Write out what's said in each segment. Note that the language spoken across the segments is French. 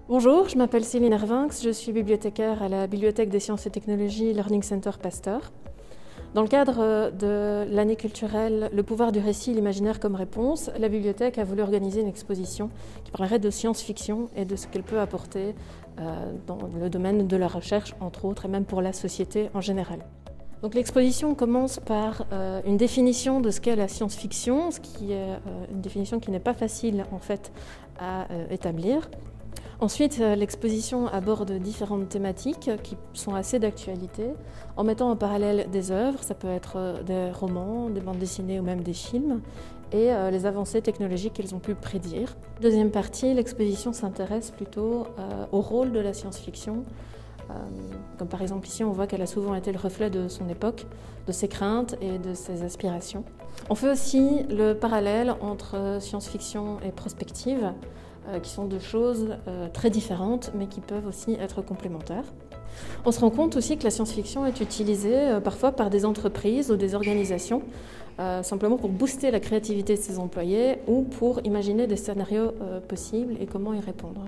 Bonjour, je m'appelle Céline Hervinx, je suis bibliothécaire à la Bibliothèque des sciences et technologies Learning Center Pasteur. Dans le cadre de l'année culturelle Le pouvoir du récit, l'imaginaire comme réponse, la bibliothèque a voulu organiser une exposition qui parlerait de science-fiction et de ce qu'elle peut apporter dans le domaine de la recherche, entre autres, et même pour la société en général. Donc l'exposition commence par une définition de ce qu'est la science-fiction, ce qui est une définition qui n'est pas facile en fait à établir. Ensuite, l'exposition aborde différentes thématiques qui sont assez d'actualité, en mettant en parallèle des œuvres, ça peut être des romans, des bandes dessinées ou même des films, et les avancées technologiques qu'ils ont pu prédire. Deuxième partie, l'exposition s'intéresse plutôt au rôle de la science-fiction. Comme par exemple ici, on voit qu'elle a souvent été le reflet de son époque, de ses craintes et de ses aspirations. On fait aussi le parallèle entre science-fiction et prospective, qui sont deux choses très différentes, mais qui peuvent aussi être complémentaires. On se rend compte aussi que la science-fiction est utilisée parfois par des entreprises ou des organisations, simplement pour booster la créativité de ses employés ou pour imaginer des scénarios possibles et comment y répondre.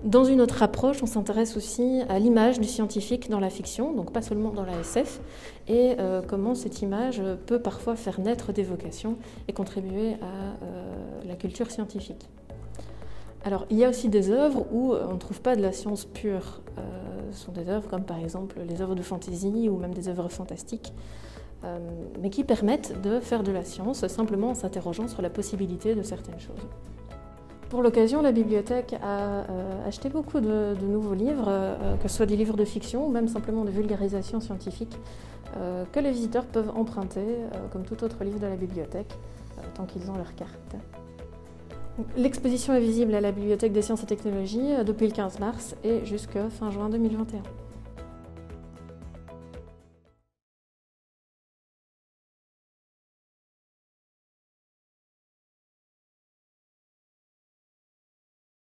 Dans une autre approche, on s'intéresse aussi à l'image du scientifique dans la fiction, donc pas seulement dans la SF, et comment cette image peut parfois faire naître des vocations et contribuer à la culture scientifique. Alors, il y a aussi des œuvres où on ne trouve pas de la science pure. Ce sont des œuvres comme par exemple les œuvres de fantaisie ou même des œuvres fantastiques, mais qui permettent de faire de la science simplement en s'interrogeant sur la possibilité de certaines choses. Pour l'occasion, la bibliothèque a acheté beaucoup de nouveaux livres, que ce soit des livres de fiction ou même simplement de vulgarisation scientifique, que les visiteurs peuvent emprunter, comme tout autre livre de la bibliothèque, tant qu'ils ont leur carte. L'exposition est visible à la Bibliothèque des sciences et technologies depuis le 15 mars et jusqu'à fin juin 2021.